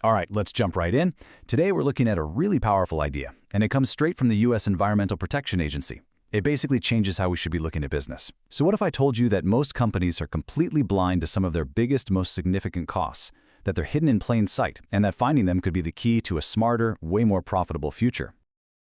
All right, let's jump right in. Today we're looking at a really powerful idea, and it comes straight from the U.S. Environmental Protection Agency. It basically changes how we should be looking at business. So what if I told you that most companies are completely blind to some of their biggest, most significant costs, that they're hidden in plain sight, and that finding them could be the key to a smarter, way more profitable future?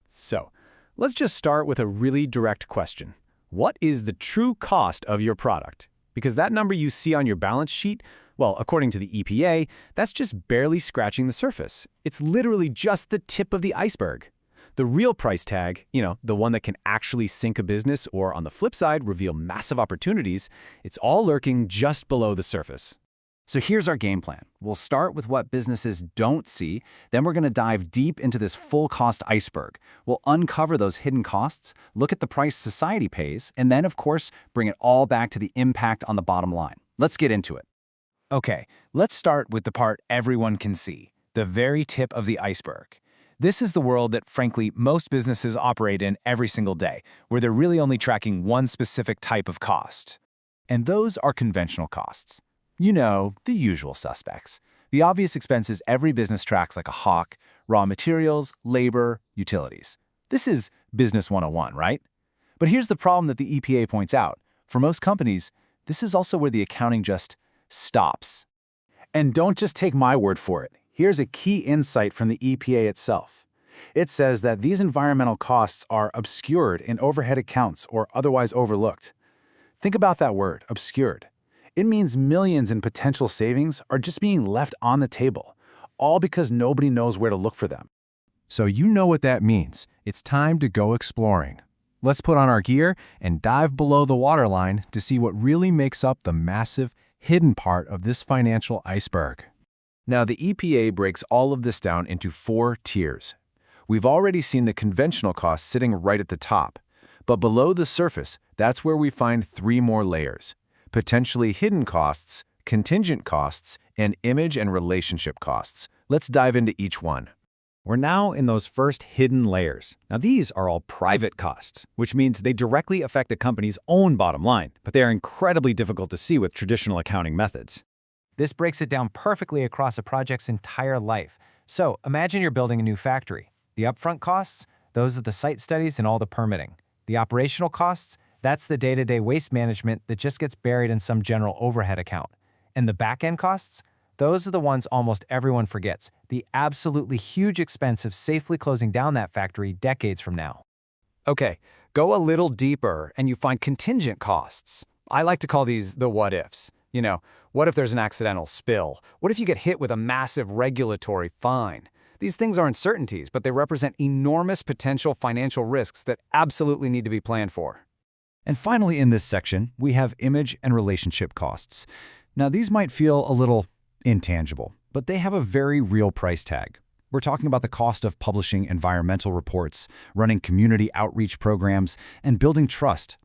So, let's just start with a really direct question. What is the true cost of your product? Because that number you see on your balance sheet, well, according to the EPA, that's just barely scratching the surface. It's literally just the tip of the iceberg. The real price tag, the one that can actually sink a business or, on the flip side, reveal massive opportunities, it's all lurking just below the surface. So here's our game plan. We'll start with what businesses don't see, then we're going to dive deep into this full cost iceberg. We'll uncover those hidden costs, look at the price society pays, and then, of course, bring it all back to the impact on the bottom line. Let's get into it. Okay, let's start with the part everyone can see, the very tip of the iceberg. This is the world that, frankly, most businesses operate in every single day, where they're really only tracking one specific type of cost. And those are conventional costs. You know, the usual suspects. The obvious expenses every business tracks like a hawk: raw materials, labor, utilities. This is Business 101, right? But here's the problem that the EPA points out. For most companies, this is also where the accounting just stops. And don't just take my word for it. Here's a key insight from the EPA itself. It says that these environmental costs are obscured in overhead accounts or otherwise overlooked. Think about that word, obscured. It means millions in potential savings are just being left on the table, all because nobody knows where to look for them. So you know what that means. It's time to go exploring. Let's put on our gear and dive below the waterline to see what really makes up the massive, hidden part of this financial iceberg. Now, the EPA breaks all of this down into 4 tiers. We've already seen the conventional costs sitting right at the top, but below the surface, that's where we find 3 more layers: potentially hidden costs, contingent costs, and image and relationship costs. Let's dive into each one. We're now in those first hidden layers. Now, these are all private costs, which means they directly affect a company's own bottom line, but they are incredibly difficult to see with traditional accounting methods. This breaks it down perfectly across a project's entire life. So, imagine you're building a new factory. The upfront costs, those are the site studies and all the permitting. The operational costs, that's the day-to-day waste management that just gets buried in some general overhead account. And the back-end costs? Those are the ones almost everyone forgets, the absolutely huge expense of safely closing down that factory decades from now. Okay, go a little deeper and you find contingent costs. I like to call these the what-ifs. What if there's an accidental spill? What if you get hit with a massive regulatory fine? These things are uncertainties, but they represent enormous potential financial risks that absolutely need to be planned for. And finally, in this section, we have image and relationship costs. Now, these might feel a little intangible, but they have a very real price tag. We're talking about the cost of publishing environmental reports, running community outreach programs, and building trust.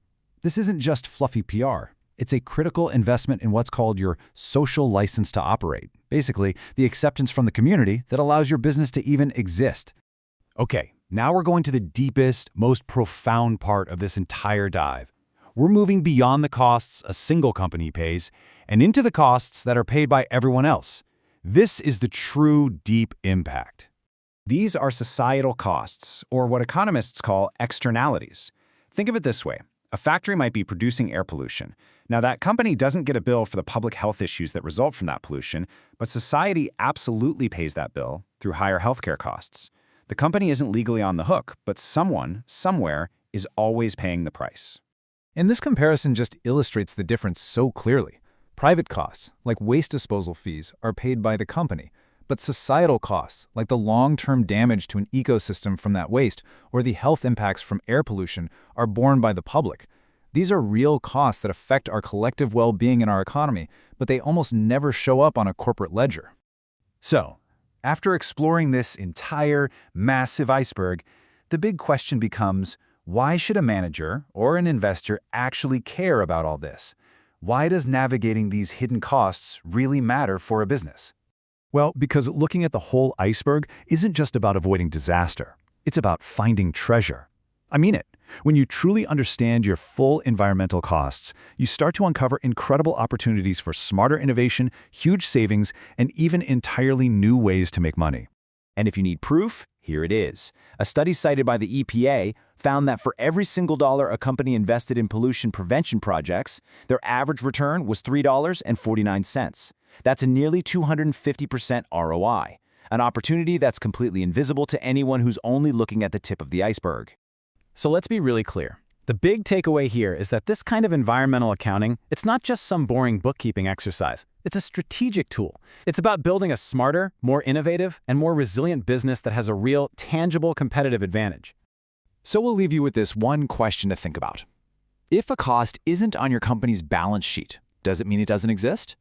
This isn't just fluffy PR. It's a critical investment in what's called your social license to operate. Basically, the acceptance from the community that allows your business to even exist. Okay, now we're going to the deepest, most profound part of this entire dive. We're moving beyond the costs a single company pays and into the costs that are paid by everyone else. This is the true deep impact. These are societal costs, or what economists call externalities. Think of it this way. A factory might be producing air pollution. Now, that company doesn't get a bill for the public health issues that result from that pollution, but society absolutely pays that bill through higher healthcare costs. The company isn't legally on the hook, but someone, somewhere, is always paying the price. And this comparison just illustrates the difference so clearly. Private costs, like waste disposal fees, are paid by the company, but societal costs, like the long-term damage to an ecosystem from that waste or the health impacts from air pollution, are borne by the public. These are real costs that affect our collective well-being in our economy, but they almost never show up on a corporate ledger. So, after exploring this entire massive iceberg, the big question becomes, why should a manager or an investor actually care about all this? Why does navigating these hidden costs really matter for a business? Well, because looking at the whole iceberg isn't just about avoiding disaster. It's about finding treasure. I mean it. When you truly understand your full environmental costs, you start to uncover incredible opportunities for smarter innovation, huge savings, and even entirely new ways to make money. And if you need proof, here it is. A study cited by the EPA found that for every single dollar a company invested in pollution prevention projects, their average return was $3.49. That's a nearly 250% ROI, an opportunity that's completely invisible to anyone who's only looking at the tip of the iceberg. So let's be really clear. The big takeaway here is that this kind of environmental accounting, it's not just some boring bookkeeping exercise. It's a strategic tool. It's about building a smarter, more innovative, and more resilient business that has a real, tangible competitive advantage. So we'll leave you with this one question to think about. If a cost isn't on your company's balance sheet, does it mean it doesn't exist?